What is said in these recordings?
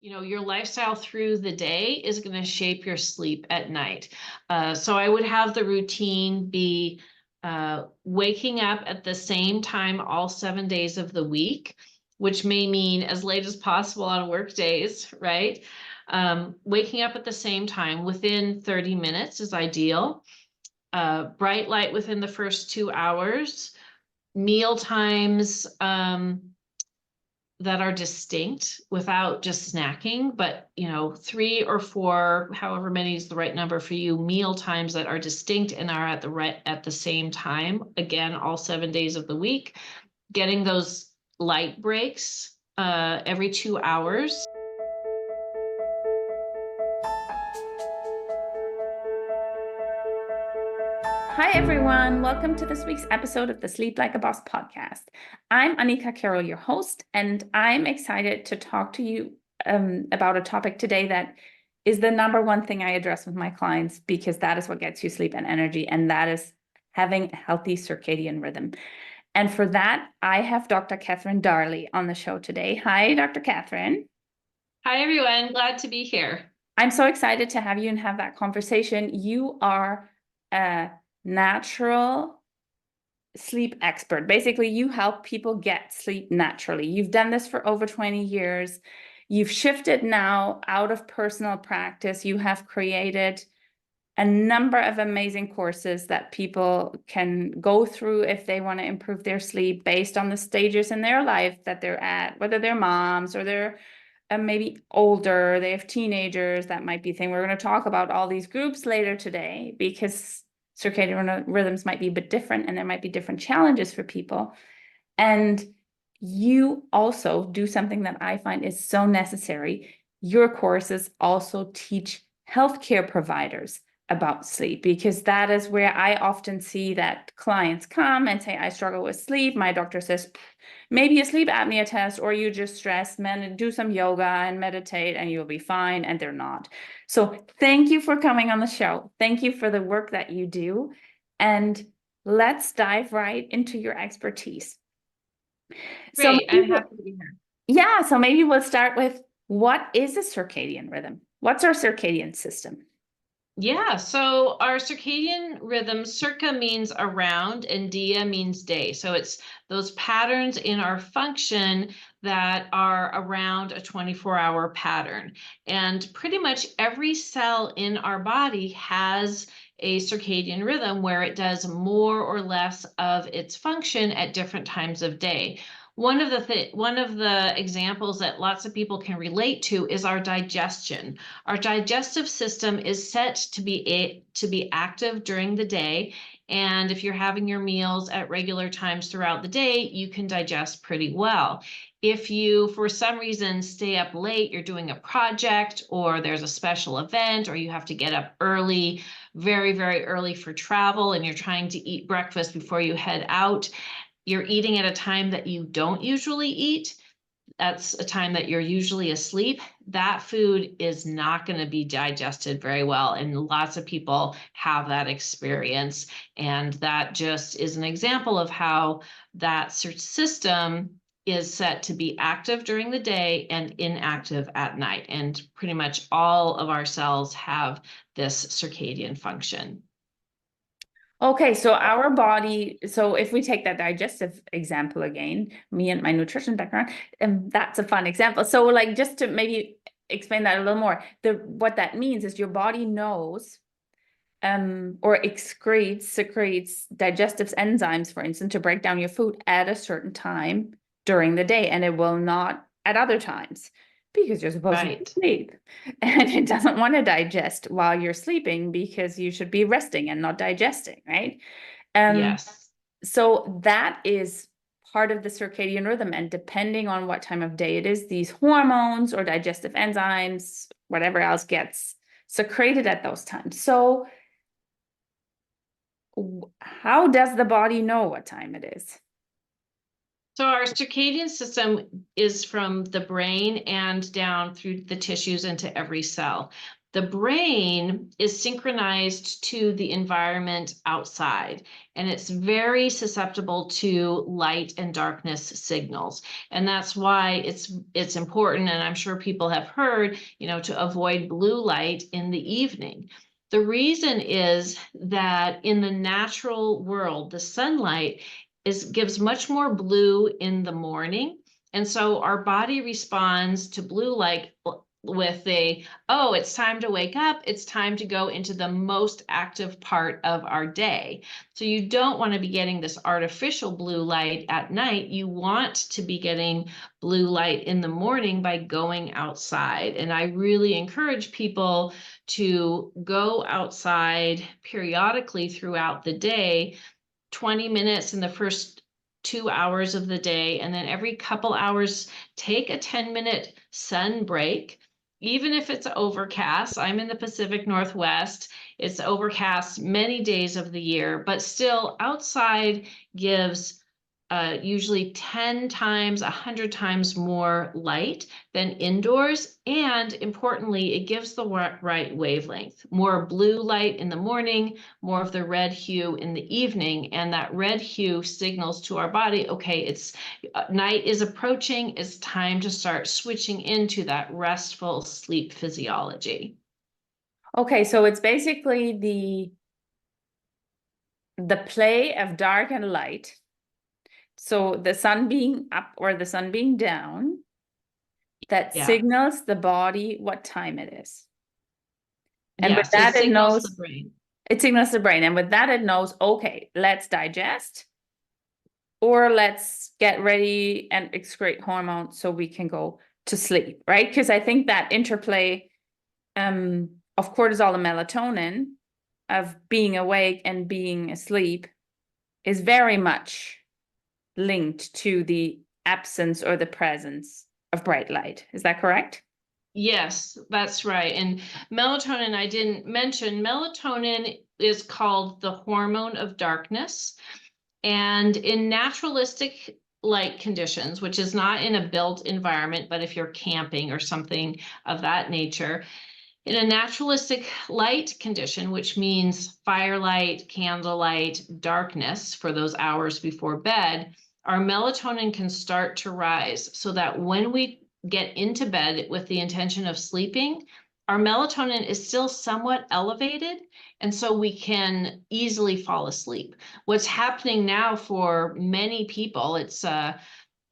your lifestyle through the day is going to shape your sleep at night. So I would have the routine be waking up at the same time all 7 days of the week, which may mean as late as possible on work days, right? Waking up at the same time within 30 minutes is ideal. Bright light within the first 2 hours. Meal times that are distinct without just snacking, but 3 or 4, however many is the right number for you, meal times that are distinct and are at the same time, again, all 7 days of the week. Getting those light breaks every 2 hours. Hi, everyone. Welcome to this week's episode of the Sleep Like a Boss podcast. I'm Annika, Carroll, your host, and I'm excited to talk to you about a topic today that is the number one thing I address with my clients, because that is what gets you sleep and energy, and that is having a healthy circadian rhythm. And for that, I have Dr. Darley on the show today. Hi, Dr. Catherine. Hi, everyone. Glad to be here. I'm so excited to have you and have that conversation. You are a natural sleep expert. Basically, you help people get sleep naturally. You've done this for over 20 years. You've shifted now out of personal practice. You have created a number of amazing courses that people can go through if they want to improve their sleep based on the stages in their life that they're at, whether they're moms or they're maybe older, they have teenagers, that might be a thing. We're going to talk about all these groups later today, because circadian rhythms might be a bit different and there might be different challenges for people. And you also do something that I find is so necessary. Your courses also teach healthcare providers about sleep, because that is where I often see that clients come and say, I struggle with sleep. My doctor says, maybe a sleep apnea test, or you just stress, do some yoga and meditate and you'll be fine. And they're not. So thank you for coming on the show. Thank you for the work that you do. And let's dive right into your expertise. Great. I'm happy to be here. Yeah. So maybe we'll start with, what is a circadian rhythm? What's our circadian system? Yeah, so our circadian rhythm, circa means around and dia means day. So it's those patterns in our function that are around a 24-hour pattern. And pretty much every cell in our body has a circadian rhythm where it does more or less of its function at different times of day. One of the examples that lots of people can relate to is our digestion. Our digestive system is set to be active during the day, and if you're having your meals at regular times throughout the day, you can digest pretty well. If you, for some reason, stay up late, you're doing a project, or there's a special event, or you have to get up early, very, very early for travel, and you're trying to eat breakfast before you head out, you're eating at a time that you don't usually eat, that's a time that you're usually asleep, that food is not going to be digested very well. And lots of people have that experience. And that just is an example of how that system is set to be active during the day and inactive at night. And pretty much all of our cells have this circadian function. Okay, so our body, so if we take that digestive example again, me and my nutrition background, that's a fun example. So like, just to maybe explain that a little more, what that means is your body knows or secretes digestive enzymes, for instance, to break down your food at a certain time during the day, and it will not at other times, because you're supposed to sleep, and it doesn't want to digest while you're sleeping, because you should be resting and not digesting, right? Yes. So that is part of the circadian rhythm, and depending on what time of day it is, these hormones or digestive enzymes, whatever else, gets secreted at those times. So how does the body know what time it is? So our circadian system is from the brain and down through the tissues into every cell. The brain is synchronized to the environment outside, and it's very susceptible to light and darkness signals. And that's why it's important, and I'm sure people have heard, to avoid blue light in the evening. The reason is that in the natural world, the sunlight gives much more blue in the morning. And so our body responds to blue light with oh, it's time to wake up. It's time to go into the most active part of our day. So you don't want to be getting this artificial blue light at night. You want to be getting blue light in the morning by going outside. And I really encourage people to go outside periodically throughout the day, 20 minutes in the first 2 hours of the day, and then every couple hours, take a 10-minute sun break. Even if it's overcast, I'm in the Pacific Northwest, it's overcast many days of the year, but still outside gives usually 10 times, 100 times more light than indoors. And importantly, it gives the right wavelength, more blue light in the morning, more of the red hue in the evening. And that red hue signals to our body, okay, it's night is approaching, it's time to start switching into that restful sleep physiology. Okay, so it's basically the play of dark and light. So the sun being up or the sun being down, that signals the body what time it is. And with that, it signals knows the brain. It signals the brain. And with that, it knows, okay, let's digest or let's get ready and excrete hormones so we can go to sleep, right? Because I think that interplay of cortisol and melatonin, of being awake and being asleep, is very much linked to the absence or the presence of bright light. Is that correct? Yes, that's right. And melatonin, I didn't mention, melatonin is called the hormone of darkness. And in naturalistic light conditions, which is not in a built environment, but if you're camping or something of that nature, in a naturalistic light condition, which means firelight, candlelight, darkness for those hours before bed, our melatonin can start to rise so that when we get into bed with the intention of sleeping, our melatonin is still somewhat elevated, and so we can easily fall asleep. What's happening now for many people, it's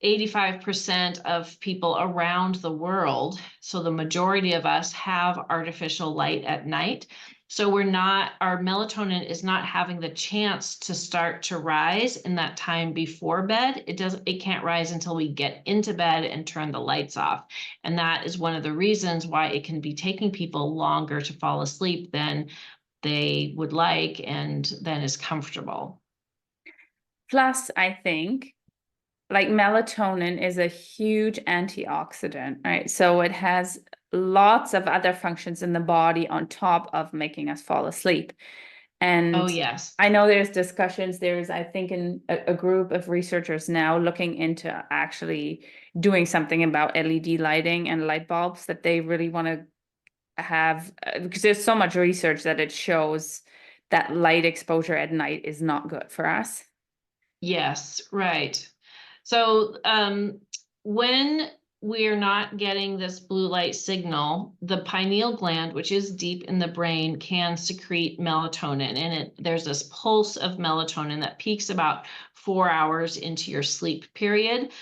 85% of people around the world, so the majority of us have artificial light at night. So our melatonin is not having the chance to start to rise in that time before bed. It can't rise until we get into bed and turn the lights off. And that is one of the reasons why it can be taking people longer to fall asleep than they would like and then is comfortable. Plus, I think, like, melatonin is a huge antioxidant, right? So it has lots of other functions in the body on top of making us fall asleep. And oh, yes, I know there's discussions, I think, in a group of researchers now looking into actually doing something about LED lighting and light bulbs, that they really want to have, because there's so much research that it shows that light exposure at night is not good for us. Yes, right. So when we're not getting this blue light signal, the pineal gland, which is deep in the brain, can secrete melatonin. And there's this pulse of melatonin that peaks about 4 hours into your sleep period.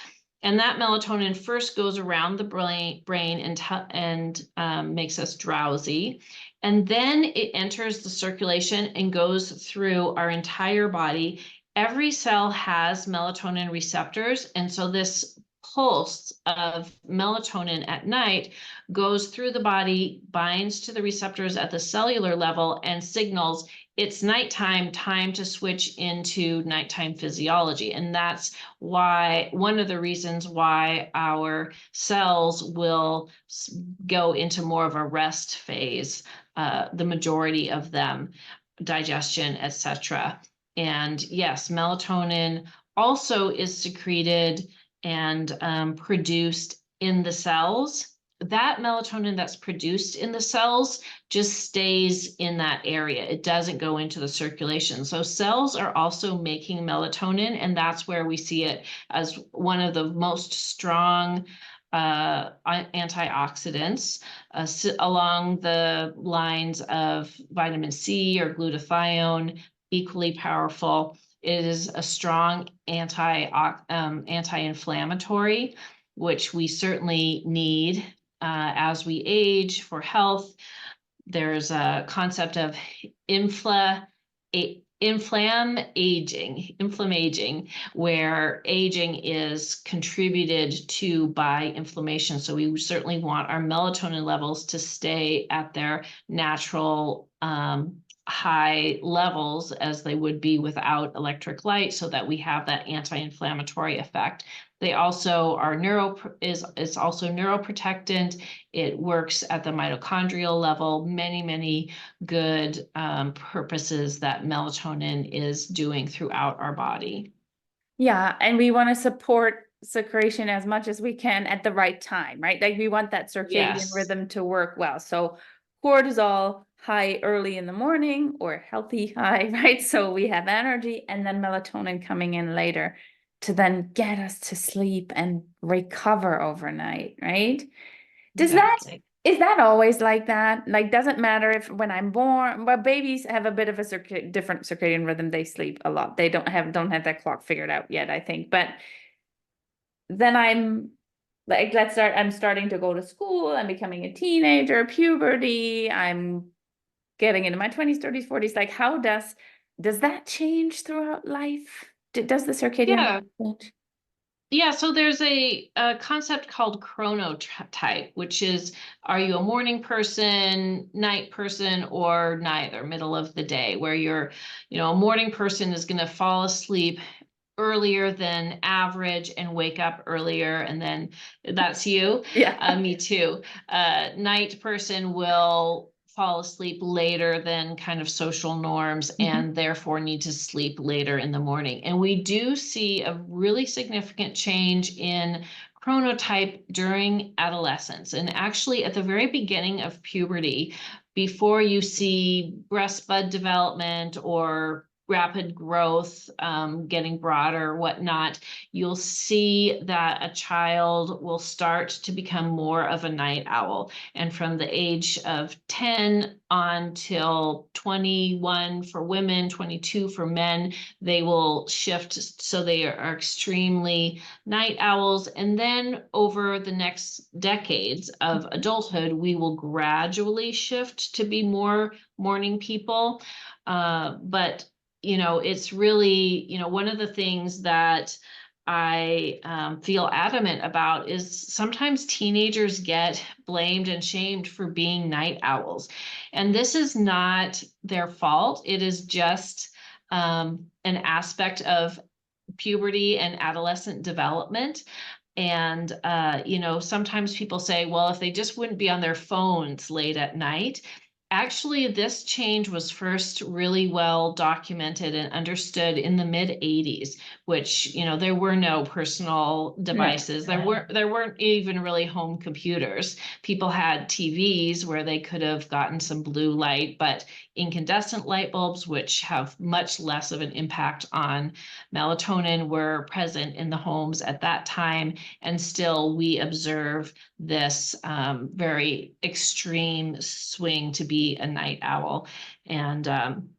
And that melatonin first goes around the brain and makes us drowsy. And then it enters the circulation and goes through our entire body. Every cell has melatonin receptors. And so this pulse of melatonin at night goes through the body, binds to the receptors at the cellular level, and signals it's nighttime, time to switch into nighttime physiology. And that's why, one of the reasons why our cells will go into more of a rest phase, the majority of them, digestion, etc. And yes, melatonin also is secreted and produced in the cells. that melatonin that's produced in the cells just stays in that area. It doesn't go into the circulation. So cells are also making melatonin, and that's where we see it as one of the most strong antioxidants, along the lines of vitamin C or glutathione, equally powerful. It is a strong anti-inflammatory, which we certainly need as we age for health. There's a concept of inflammaging, where aging is contributed to by inflammation. So we certainly want our melatonin levels to stay at their natural high levels as they would be without electric light, so that we have that anti-inflammatory effect. They also are it's also neuroprotectant. It works at the mitochondrial level. Many good purposes that melatonin is doing throughout our body. Yeah, and we want to support secretion as much as we can at the right time, right? Like we want that circadian Yes. rhythm to work well. So cortisol high early in the morning, or healthy high, right? So we have energy, and then melatonin coming in later to then get us to sleep and recover overnight, right? Exactly. Is that always like that? Like, doesn't matter if when I'm born, but babies have a bit of a different circadian rhythm. They sleep a lot. They don't have that clock figured out yet, I think. But then I'm like, I'm starting to go to school. I'm becoming a teenager, puberty. I'm getting into my 20s, 30s, 40s. Like, how does that change throughout life? Does the circadian Yeah. change? Yeah, so there's a concept called chronotype, which is, are you a morning person, night person, or neither, middle of the day, where a morning person is going to fall asleep earlier than average and wake up earlier, and then that's you. Yeah. Me too. Night person will fall asleep later than kind of social norms, and therefore need to sleep later in the morning. And we do see a really significant change in chronotype during adolescence, and actually at the very beginning of puberty, before you see breast bud development or rapid growth, getting broader, whatnot, you'll see that a child will start to become more of a night owl. And from the age of 10 on till 21 for women, 22 for men, they will shift. So they are extremely night owls. And then over the next decades of adulthood, we will gradually shift to be more morning people. But it's really, one of the things that I feel adamant about is sometimes teenagers get blamed and shamed for being night owls. And this is not their fault. It is just an aspect of puberty and adolescent development. And, sometimes people say, well, if they just wouldn't be on their phones late at night. Actually, this change was first really well documented and understood in the mid 80s, which, there were no personal devices. No. There weren't even really home computers. People had TVs where they could have gotten some blue light, but incandescent light bulbs, which have much less of an impact on melatonin, were present in the homes at that time. And still we observe this very extreme swing to be a night owl. And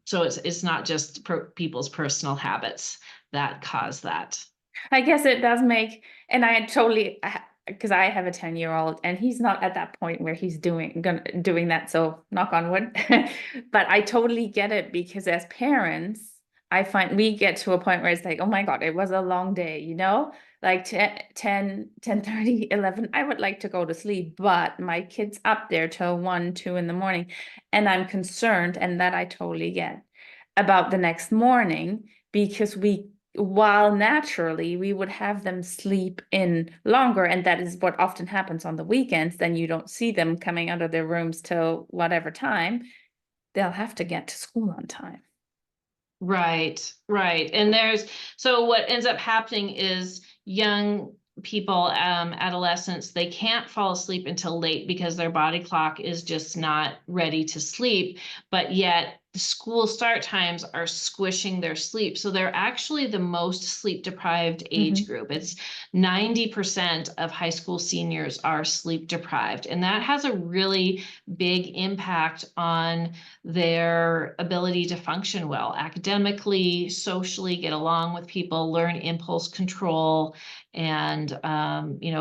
so it's not just people's personal habits that cause that. I guess it does make, and I totally, because I have a 10-year-old and he's not at that point where he's doing that. So knock on wood. But I totally get it, because as parents, I find we get to a point where it's like, oh my God, it was a long day, like 10:30, 11, I would like to go to sleep, but my kid's up there till 1, 2 in the morning. And I'm concerned, and that I totally get, about the next morning, because while naturally we would have them sleep in longer, and that is what often happens on the weekends, then you don't see them coming out of their rooms till whatever time, they'll have to get to school on time. Right. And so what ends up happening is young people, adolescents, they can't fall asleep until late because their body clock is just not ready to sleep, but yet the school start times are squishing their sleep. So they're actually the most sleep deprived age group. It's 90% of high school seniors are sleep deprived. And that has a really big impact on their ability to function well academically, socially, get along with people, learn impulse control, and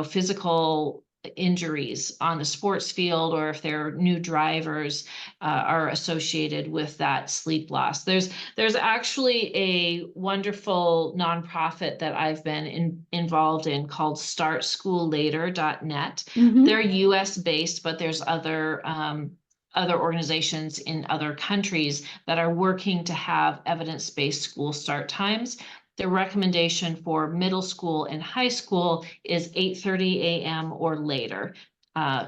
physical injuries on the sports field, or if they're new drivers, are associated with that sleep loss. There's actually a wonderful nonprofit that I've been involved in called startschoollater.net. They're US based, but there's other organizations in other countries that are working to have evidence-based school start times. The recommendation for middle school and high school is 8:30 a.m. or later,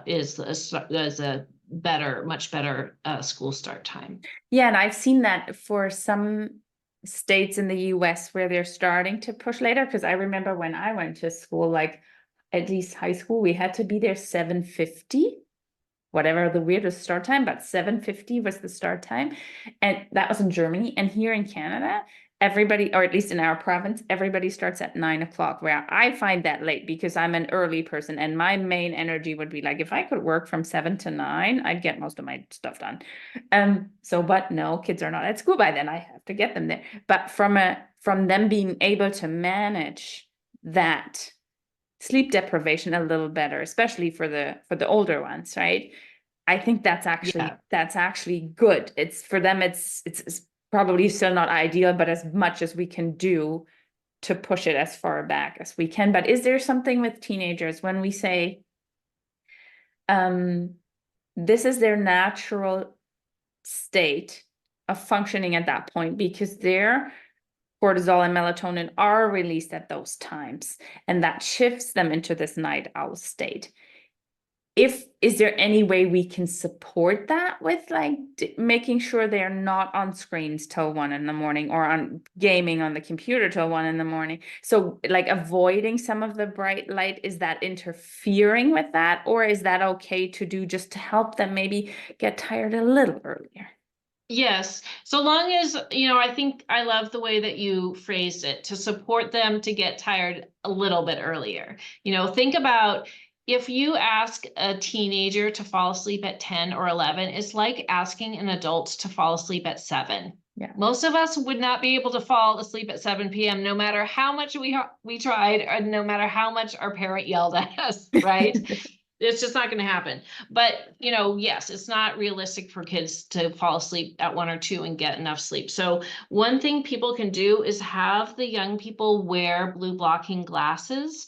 is a much better school start time. Yeah, and I've seen that for some states in the US where they're starting to push later, because I remember when I went to school, like at least high school, we had to be there 7:50. Whatever the weirdest start time, but 7:50 was the start time. And that was in Germany. And here in Canada, everybody, or at least in our province, everybody starts at 9 o'clock, where I find that late because I'm an early person. And my main energy would be like, if I could work from 7 to 9, I'd get most of my stuff done. But no, kids are not at school by then. I have to get them there. But from them being able to manage that sleep deprivation a little better, especially for the older ones, right? I think that's actually good. It's for them, it's probably still not ideal, but as much as we can do to push it as far back as we can. But is there something with teenagers when we say this is their natural state of functioning at that point, because their cortisol and melatonin are released at those times, and that shifts them into this night owl state? Is there any way we can support that with like making sure they're not on screens till 1 a.m. or on gaming on the computer till 1 a.m? So like avoiding some of the bright light, is that interfering with that, or is that okay to do just to help them maybe get tired a little earlier? Yes, so long as, I think I love the way that you phrased it, to support them to get tired a little bit earlier. Think about if you ask a teenager to fall asleep at 10 or 11, it's like asking an adult to fall asleep at 7. Yeah. Most of us would not be able to fall asleep at 7 p.m. no matter how much we tried, or no matter how much our parent yelled at us, right? It's just not going to happen. But, yes, it's not realistic for kids to fall asleep at 1 or 2 and get enough sleep. So one thing people can do is have the young people wear blue blocking glasses.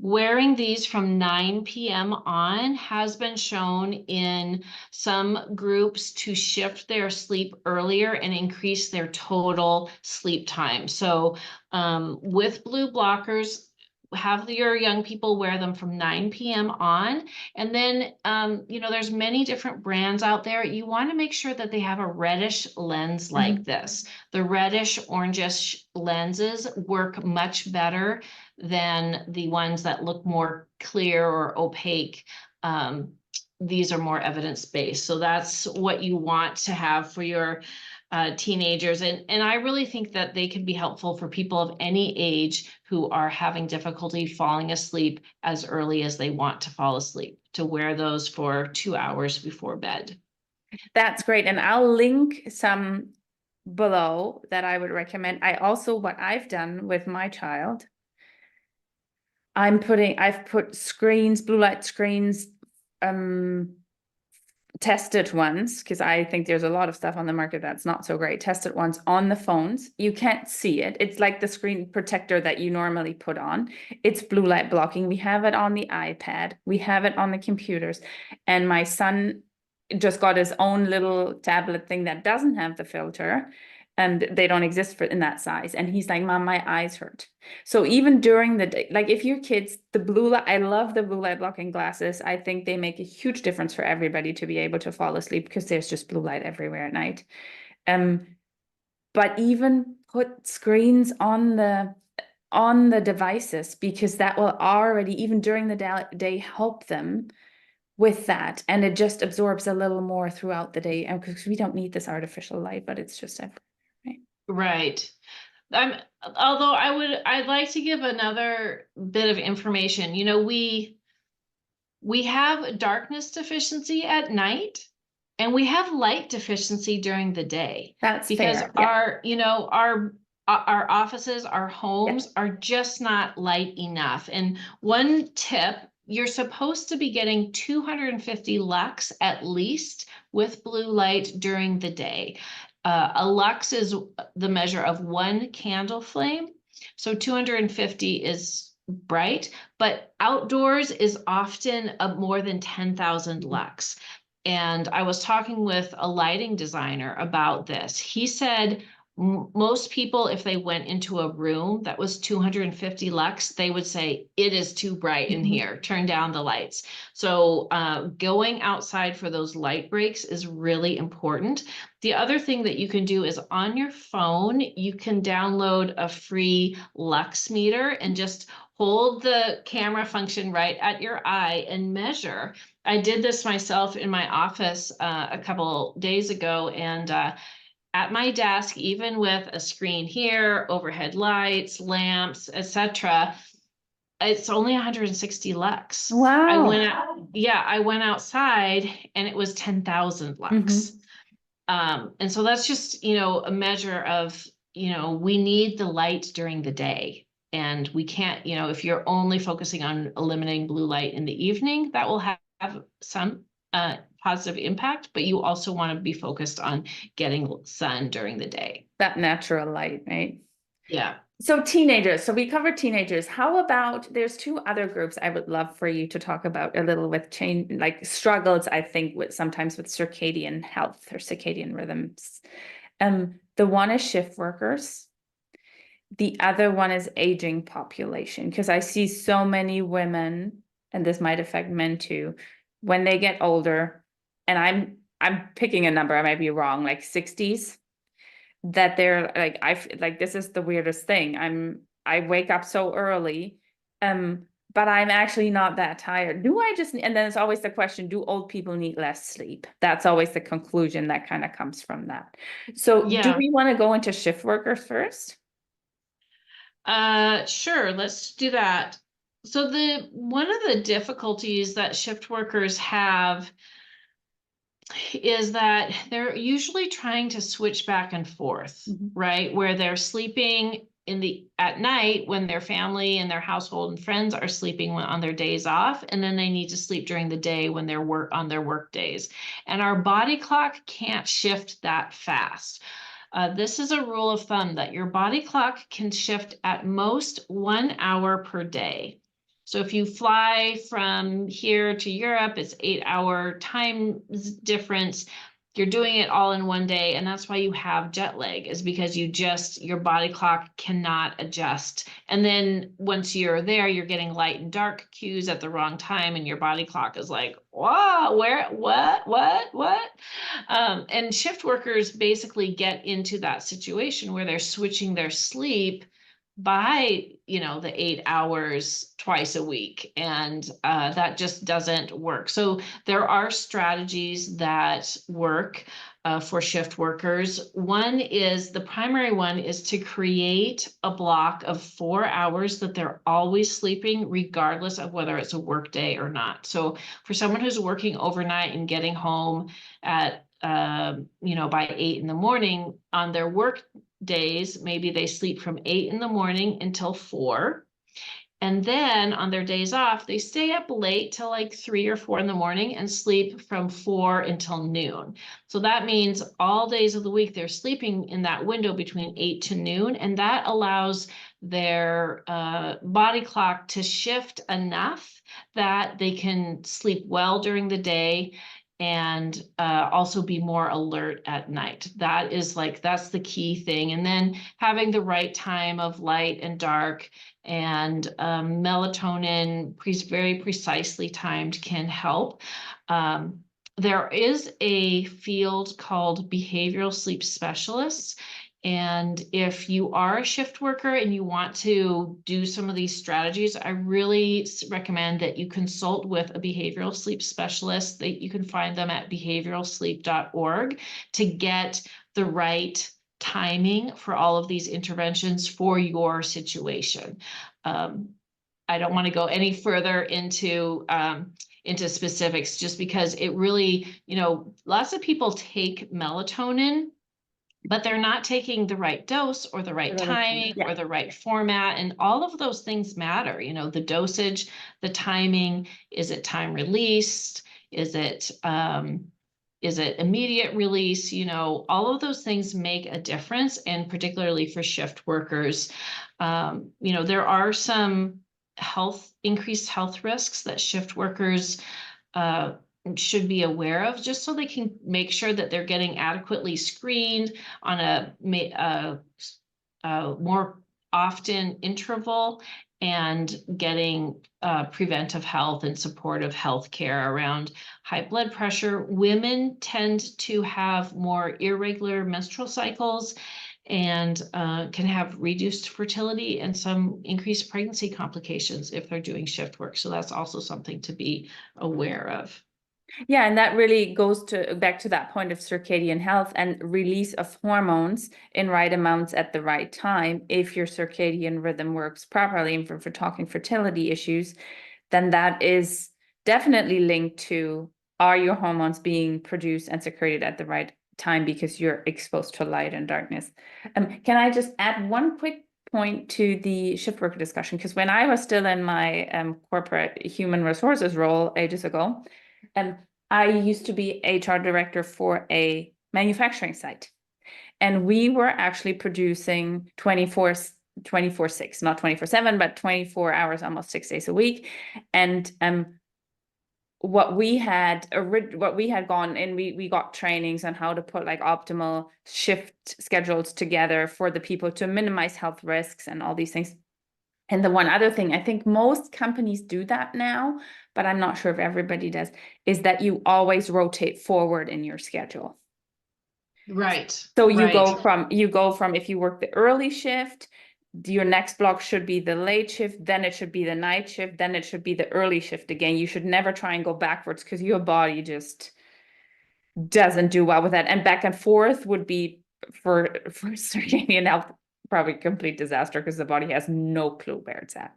Wearing these from 9 p.m. on has been shown in some groups to shift their sleep earlier and increase their total sleep time. So with blue blockers, have your young people wear them from 9 p.m. on. And then, there's many different brands out there. You want to make sure that they have a reddish lens like this. The reddish orangish lenses work much better than the ones that look more clear or opaque. These are more evidence-based. So that's what you want to have for your teenagers. And I really think that they can be helpful for people of any age who are having difficulty falling asleep as early as they want to fall asleep, to wear those for 2 hours before bed. That's great. And I'll link some below that I would recommend. What I've done with my child, I've put screens, blue light screens, tested ones, because I think there's a lot of stuff on the market that's not so great. Tested ones on the phones. You can't see it. It's like the screen protector that you normally put on. It's blue light blocking. We have it on the iPad. We have it on the computers. And my son just got his own little tablet thing that doesn't have the filter, and they don't exist in that size. And he's like, Mom, my eyes hurt. So even during the day, like if your kids, I love the blue light blocking glasses. I think they make a huge difference for everybody to be able to fall asleep, because there's just blue light everywhere at night. But even put screens on the on the devices, because that will already, even during the day, help them with that. And it just absorbs a little more throughout the day. And because we don't need this artificial light, but it's just everywhere, right? Right. Although I'd like to give another bit of information. You know, we have darkness deficiency at night, and we have light deficiency during the day. That's because fair. Yeah. our offices, our homes are just not light enough. And one tip, you're supposed to be getting 250 lux at least with blue light during the day. A lux is the measure of one candle flame. So 250 is bright, but outdoors is often more than 10,000 lux. And I was talking with a lighting designer about this. He said most people, if they went into a room that was 250 lux, they would say, it is too bright in here, turn down the lights. So going outside for those light breaks is really important. The other thing that you can do is on your phone, you can download a free lux meter and just hold the camera function right at your eye and measure. I did this myself in my office a couple days ago, and at my desk, even with a screen here, overhead lights, lamps, etc., it's only 160 lux. Wow. I went outside and it was 10,000 lux. And so that's just, a measure of, we need the light during the day. And we can't, if you're only focusing on eliminating blue light in the evening, that will have some positive impact, but you also want to be focused on getting sun during the day. That natural light, right? Yeah. So teenagers, so we covered teenagers. How about, there's two other groups I would love for you to talk about a little with change, like struggles, I think, with sometimes with circadian health or circadian rhythms. The one is shift workers. The other one is aging population, because I see so many women, and this might affect men too, when they get older, and I'm picking a number, I might be wrong, like 60s, that they're like, this is the weirdest thing. I wake up so early, but I'm actually not that tired. And then it's always the question, do old people need less sleep? That's always the conclusion that kind of comes from that. So do we want to go into shift workers first? Sure, let's do that. So one of the difficulties that shift workers have is that they're usually trying to switch back and forth, right? Where they're sleeping at night when their family and their household and friends are sleeping on their days off, and then they need to sleep during the day when they're on their work days. And our body clock can't shift that fast. This is a rule of thumb that your body clock can shift at most 1 hour per day. So if you fly from here to Europe, it's 8-hour time difference. You're doing it all in one day. And that's why you have jet lag, is because your body clock cannot adjust. And then once you're there, you're getting light and dark cues at the wrong time. And your body clock is like, wow, what? And shift workers basically get into that situation where they're switching their sleep by the 8 hours twice a week, and that just doesn't work. So there are strategies that work for shift workers. The primary one is to create a block of 4 hours that they're always sleeping, regardless of whether it's a work day or not. So for someone who's working overnight and getting home at by 8 in the morning on their work days, maybe they sleep from 8 in the morning until 4. And then on their days off, they stay up late till like 3 or 4 in the morning and sleep from 4 until noon. So that means all days of the week, they're sleeping in that window between 8 to noon. And that allows their body clock to shift enough that they can sleep well during the day and also be more alert at night. That's the key thing. And then having the right time of light and dark and melatonin very precisely timed can help. There is a field called behavioral sleep specialists, And if you are a shift worker and you want to do some of these strategies, I really recommend that you consult with a behavioral sleep specialist. That you can find them at behavioralsleep.org to get the right timing for all of these interventions for your situation. I don't want to go any further into specifics, just because it really, lots of people take melatonin, but they're not taking the right dose or the right timing or the right format. And all of those things matter, the dosage, the timing, is it time released? Is it immediate release? All of those things make a difference. And particularly for shift workers, there are some increased health risks that shift workers should be aware of, just so they can make sure that they're getting adequately screened on a more often interval, and getting preventive health and supportive health care around high blood pressure. Women tend to have more irregular menstrual cycles and can have reduced fertility and some increased pregnancy complications if they're doing shift work. So that's also something to be aware of. Yeah, and that really goes back to that point of circadian health and release of hormones in right amounts at the right time. If your circadian rhythm works properly, and for talking fertility issues, then that is definitely linked to, are your hormones being produced and secreted at the right time because you're exposed to light and darkness. Can I just add one quick point to the shift worker discussion? Because when I was still in my corporate human resources role ages ago, I used to be HR director for a manufacturing site. And we were actually producing 24/6, not 24/7, but 24 hours, almost 6 days a week. And what we had gone in, we got trainings on how to put like optimal shift schedules together for the people to minimize health risks and all these things. And the one other thing, I think most companies do that now, but I'm not sure if everybody does, is that you always rotate forward in your schedule. Right. So you go from if you work the early shift, your next block should be the late shift, then it should be the night shift, then it should be the early shift again. You should never try and go backwards, because your body just doesn't do well with that. And back and forth would be, for circadian health, probably a complete disaster, because the body has no clue where it's at.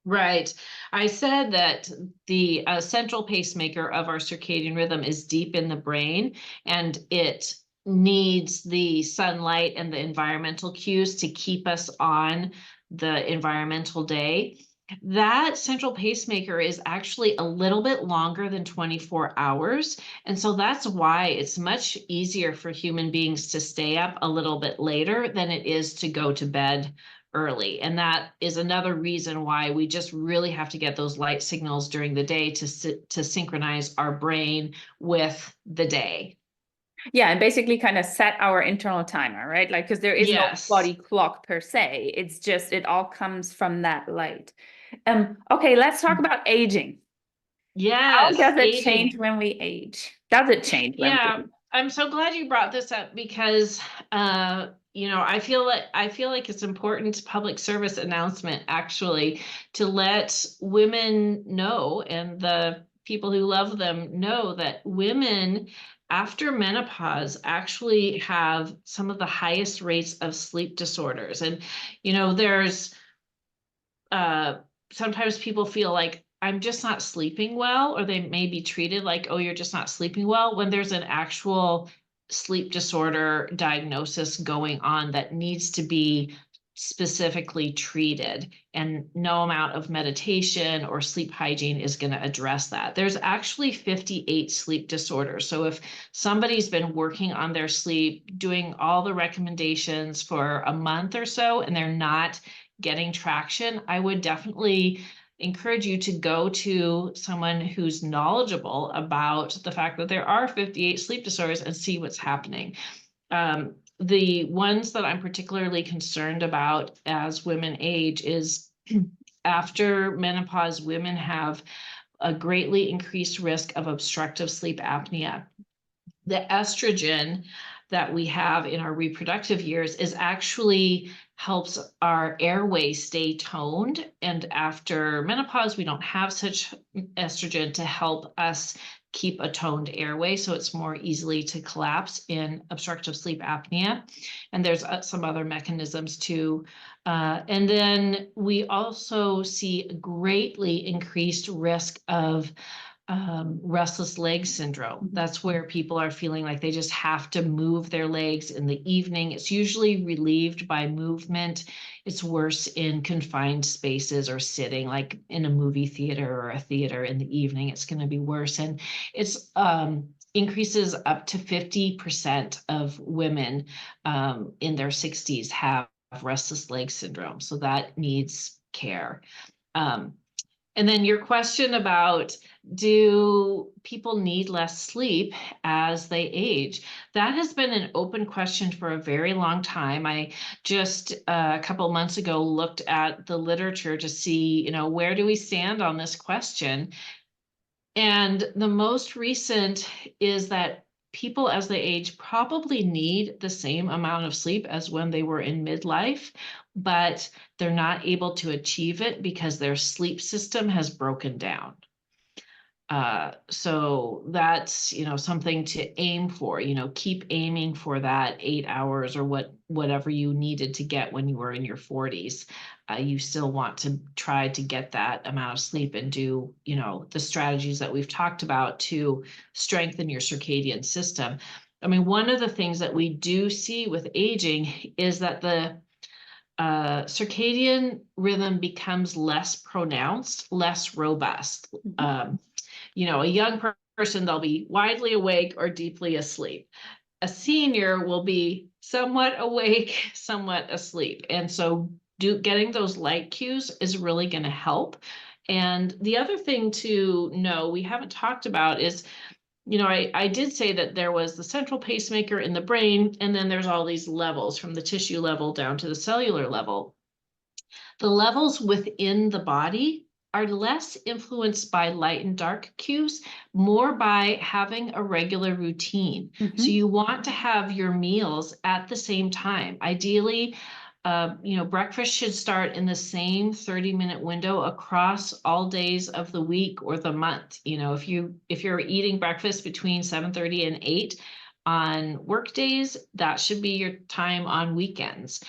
Right. I said that the central pacemaker of our circadian rhythm is deep in the brain, and it needs the sunlight and the environmental cues to keep us on the environmental day. That central pacemaker is actually a little bit longer than 24 hours. And so that's why it's much easier for human beings to stay up a little bit later than it is to go to bed early. And that is another reason why we just really have to get those light signals during the day to synchronize our brain with the day. Yeah, and basically kind of set our internal timer, right? Like, because there is no body clock per se. It's just, it all comes from that light. Okay, let's talk about aging. Yes. How does it change when we age? Does it change when we age? I'm so glad you brought this up, because I feel like it's important public service announcement, actually, to let women know, and the people who love them know, that women after menopause actually have some of the highest rates of sleep disorders. And there's sometimes people feel like, I'm just not sleeping well, or they may be treated like, oh, you're just not sleeping well, when there's an actual sleep disorder diagnosis going on that needs to be specifically treated, and no amount of meditation or sleep hygiene is going to address that. There's actually 58 sleep disorders. So if somebody's been working on their sleep, doing all the recommendations for a month or so, and they're not getting traction, I would definitely encourage you to go to someone who's knowledgeable about the fact that there are 58 sleep disorders and see what's happening. The ones that I'm particularly concerned about as women age is after menopause, women have a greatly increased risk of obstructive sleep apnea. The estrogen that we have in our reproductive years is actually helps our airway stay toned. And after menopause, we don't have such estrogen to help us keep a toned airway, so it's more easily to collapse in obstructive sleep apnea. And there's some other mechanisms too. And then we also see greatly increased risk of restless leg syndrome. That's where people are feeling like they just have to move their legs in the evening. It's usually relieved by movement. It's worse in confined spaces or sitting, like in a movie theater or a theater in the evening. It's going to be worse. And it's increases up to 50% of women in their 60s have restless leg syndrome. So that needs care. And then your question about, do people need less sleep as they age? That has been an open question for a very long time. I just a couple months ago looked at the literature to see, where do we stand on this question? And the most recent is that people as they age probably need the same amount of sleep as when they were in midlife, but they're not able to achieve it because their sleep system has broken down. So that's, something to aim for, keep aiming for that 8 hours or whatever you needed to get when you were in your 40s. You still want to try to get that amount of sleep and do, the strategies that we've talked about to strengthen your circadian system. I mean, one of the things that we do see with aging is that the circadian rhythm becomes less pronounced, less robust. A young person, they'll be widely awake or deeply asleep. A senior will be somewhat awake, somewhat asleep. And so getting those light cues is really going to help. And the other thing to know, we haven't talked about is, I did say that there was the central pacemaker in the brain, and then there's all these levels from the tissue level down to the cellular level. The levels within the body are less influenced by light and dark cues, more by having a regular routine. So you want to have your meals at the same time. Ideally, breakfast should start in the same 30-minute window across all days of the week or the month. If you're eating breakfast between 7:30 and 8 on work days, that should be your time on weekends.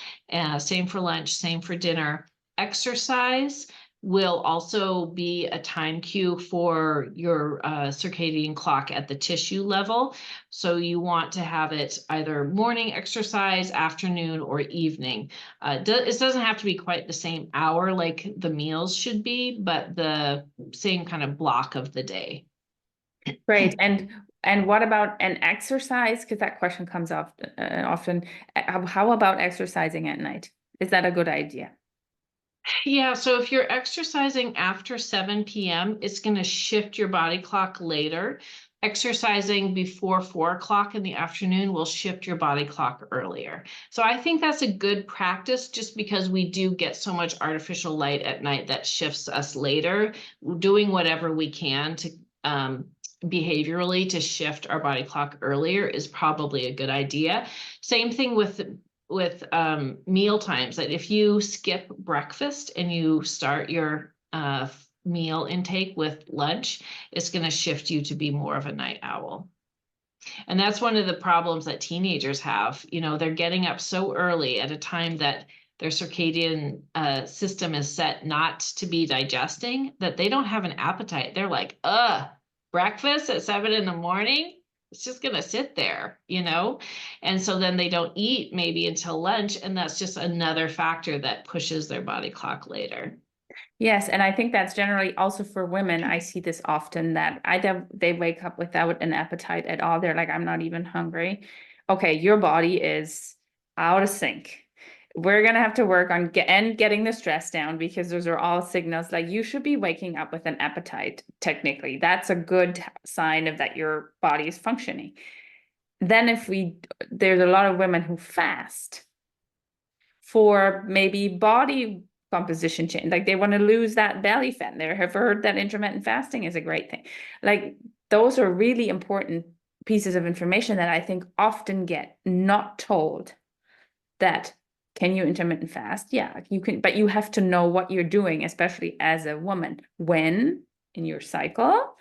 Same for lunch, same for dinner. Exercise will also be a time cue for your circadian clock at the tissue level. So you want to have it either morning exercise, afternoon, or evening. It doesn't have to be quite the same hour like the meals should be, but the same kind of block of the day. Great. And what about an exercise? Because that question comes up often. How about exercising at night? Is that a good idea? Yeah, so if you're exercising after 7 p.m., it's going to shift your body clock later. Exercising before 4 o'clock in the afternoon will shift your body clock earlier. So I think that's a good practice just because we do get so much artificial light at night that shifts us later. Doing whatever we can to behaviorally to shift our body clock earlier is probably a good idea. Same thing with meal times, that if you skip breakfast and you start your meal intake with lunch, it's going to shift you to be more of a night owl. And that's one of the problems that teenagers have. They're getting up so early at a time that their circadian system is set not to be digesting, that they don't have an appetite. They're like, breakfast at 7 in the morning? It's just going to sit there, and so then they don't eat maybe until lunch, and that's just another factor that pushes their body clock later. Yes, and I think that's generally also for women. I see this often that they wake up without an appetite at all. They're like, I'm not even hungry. Okay, your body is out of sync. We're going to have to work on getting the stress down, because those are all signals. Like, you should be waking up with an appetite. Technically, that's a good sign of that your body is functioning. Then there's a lot of women who fast for maybe body composition change, like they want to lose that belly fat. There have heard that intermittent fasting is a great thing. Like, those are really important pieces of information that I think often get not told. That can you intermittent fast? Yeah, you can, but you have to know what you're doing, especially as a woman. When in your cycle,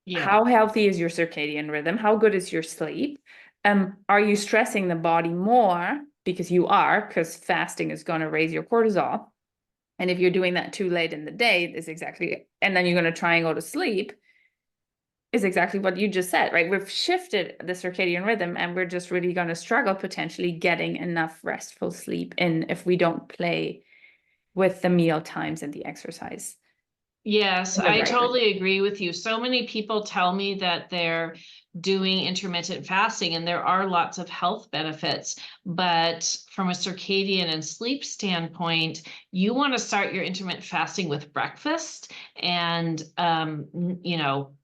Yeah. how healthy is your circadian rhythm? How good is your sleep? Are you stressing the body more? Because you are, because fasting is going to raise your cortisol. And if you're doing that too late in the day, is exactly, and then you're going to try and go to sleep, is exactly what you just said, right? We've shifted the circadian rhythm and we're just really going to struggle potentially getting enough restful sleep in if we don't play with the meal times and the exercise. Yes, In the I right way. totally agree with you. So many people tell me that they're doing intermittent fasting, and there are lots of health benefits. But from a circadian and sleep standpoint, you want to start your intermittent fasting with breakfast and, and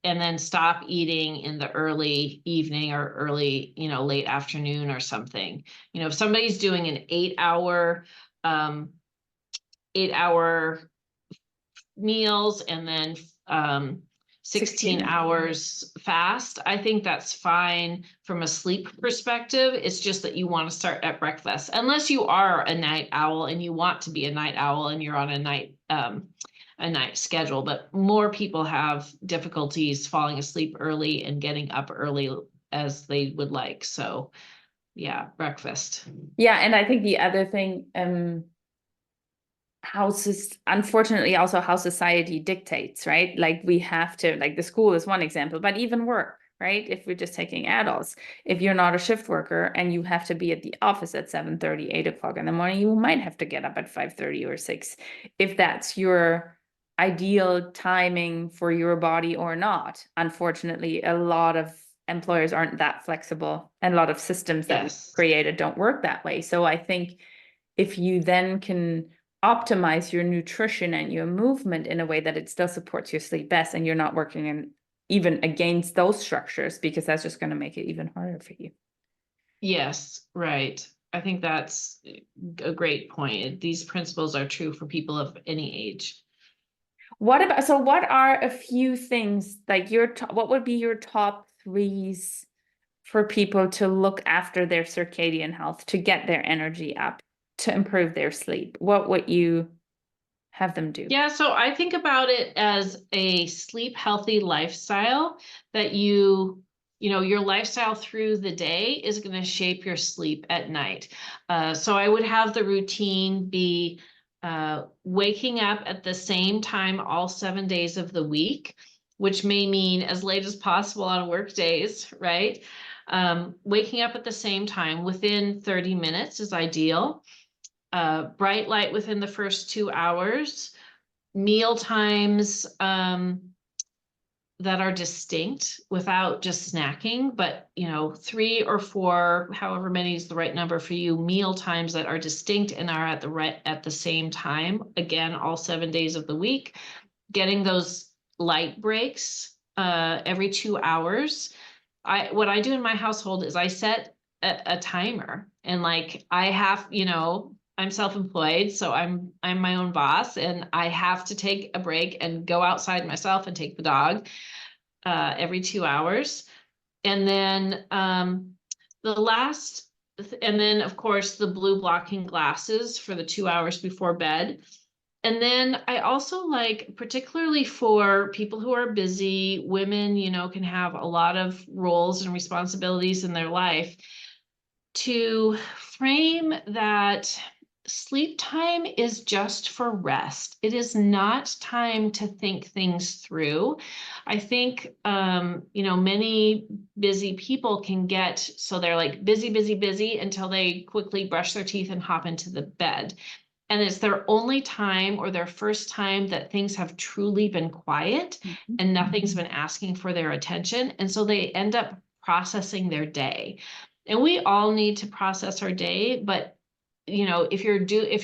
then stop eating in the early evening or early, late afternoon or something. If somebody's doing an 8 hour meals and then 16 hours fast, I think that's fine from a sleep perspective. It's just that you want to start at breakfast, unless you are a night owl and you want to be a night owl and you're on a night schedule. But more people have difficulties falling asleep early and getting up early as they would like. So yeah, breakfast. Yeah, and I think the other thing, unfortunately also how society dictates, right? Like we have to, like the school is one example, but even work, right? If we're just taking adults, if you're not a shift worker and you have to be at the office at 7:30, 8 o'clock in the morning, you might have to get up at 5:30 or 6, if that's your ideal timing for your body or not. Unfortunately, a lot of employers aren't that flexible, and a lot of systems that we've Yes. created don't work that way. So I think if you then can optimize your nutrition and your movement in a way that it still supports your sleep best, and you're not working in even against those structures, because that's just going to make it even harder for you. Yes, right. I think that's a great point. These principles are true for people of any age. What are a few things like what would be your top threes for people to look after their circadian health, to get their energy up, to improve their sleep? What would you have them do? Yeah, so I think about it as a sleep healthy lifestyle that your lifestyle through the day is going to shape your sleep at night. So I would have the routine be waking up at the same time all 7 days of the week, which may mean as late as possible on work days, right? Waking up at the same time within 30 minutes is ideal. Bright light within the first 2 hours. Meal times that are distinct without just snacking, but 3 or 4, however many is the right number for you, meal times that are distinct and are at the same time, again, all 7 days of the week. Getting those light breaks every 2 hours. What I do in my household is I set a timer, and like I have, I'm self-employed, so I'm my own boss, and I have to take a break and go outside myself and take the dog every 2 hours. And then and then of course the blue blocking glasses for the 2 hours before bed. And then I also like, particularly for people who are busy, women, can have a lot of roles and responsibilities in their life, to frame that sleep time is just for rest. It is not time to think things through. I think, many busy people can get, so they're like busy, busy, busy until they quickly brush their teeth and hop into the bed. And it's their only time or their first time that things have truly been quiet and nothing's been asking for their attention. And so they end up processing their day. And we all need to process our day, but if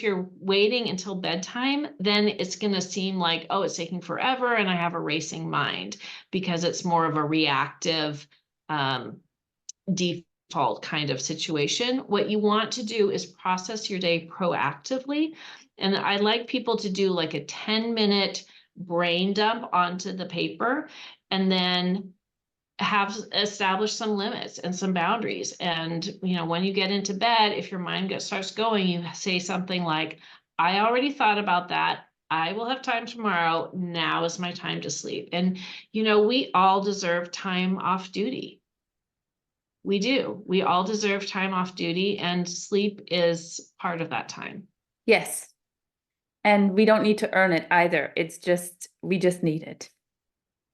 you're waiting until bedtime, then it's going to seem like, oh, it's taking forever and I have a racing mind, because it's more of a reactive default kind of situation. What you want to do is process your day proactively. And I like people to do like a 10-minute brain dump onto the paper, and then have established some limits and some boundaries. And, when you get into bed, if your mind starts going, you say something like, I already thought about that. I will have time tomorrow. Now is my time to sleep. And, we all deserve time off duty. We do. We all deserve time off duty, and sleep is part of that time. Yes. And we don't need to earn it either. It's just, we just need it.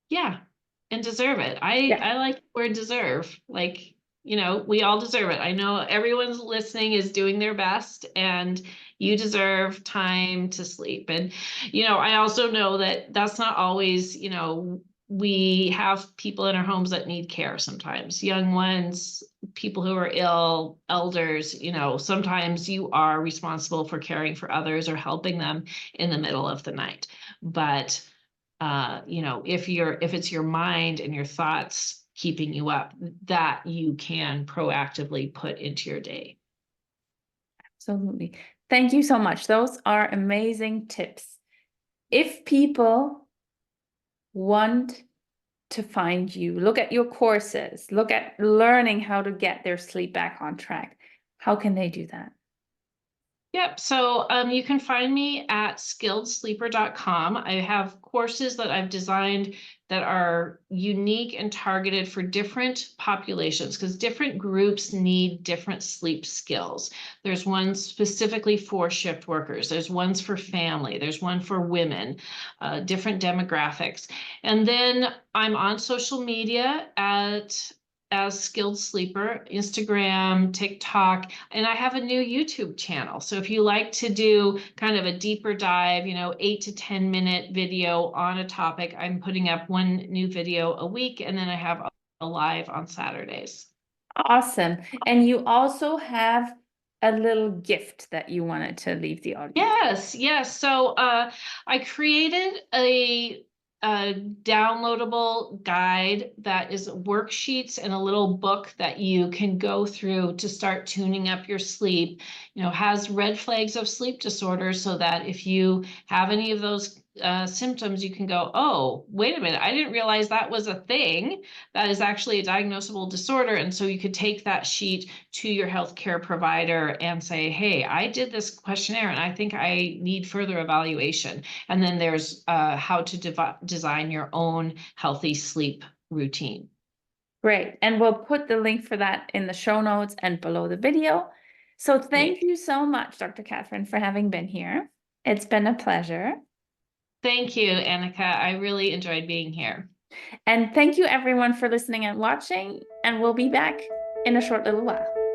Yeah. And deserve it. I like the word deserve. Like, we all deserve it. I know everyone's listening is doing their best, and you deserve time to sleep. And, I also know that that's not always, we have people in our homes that need care sometimes, young ones, people who are ill, elders, sometimes you are responsible for caring for others or helping them in the middle of the night. But if it's your mind and your thoughts keeping you up, that you can proactively put into your day. Absolutely. Thank you so much. Those are amazing tips. If people want to find you, look at your courses, look at learning how to get their sleep back on track, how can they do that? Yep. So you can find me at skilledsleeper.com. I have courses that I've designed that are unique and targeted for different populations, because different groups need different sleep skills. There's one specifically for shift workers. There's ones for family. There's one for women, different demographics. And then I'm on social media as Skilled Sleeper, Instagram, TikTok, and I have a new YouTube channel. So if you like to do kind of a deeper dive, 8 to 10 minute video on a topic, I'm putting up one new video a week, and then I have a live on Saturdays. Awesome. And you also have a little gift that you wanted to leave the audience. Yes. So I created a downloadable guide that is worksheets and a little book that you can go through to start tuning up your sleep. Has red flags of sleep disorders, so that if you have any of those symptoms, you can go, oh, wait a minute, I didn't realize that was a thing. That is actually a diagnosable disorder. And so you could take that sheet to your healthcare provider and say, hey, I did this questionnaire and I think I need further evaluation. And then there's how to design your own healthy sleep routine. Great. And we'll put the link for that in the show notes and below the video. So thank you so much, Dr. Catherine, for having been here. It's been a pleasure. Thank you, Annika. I really enjoyed being here. And thank you everyone for listening and watching, and we'll be back in a short little while.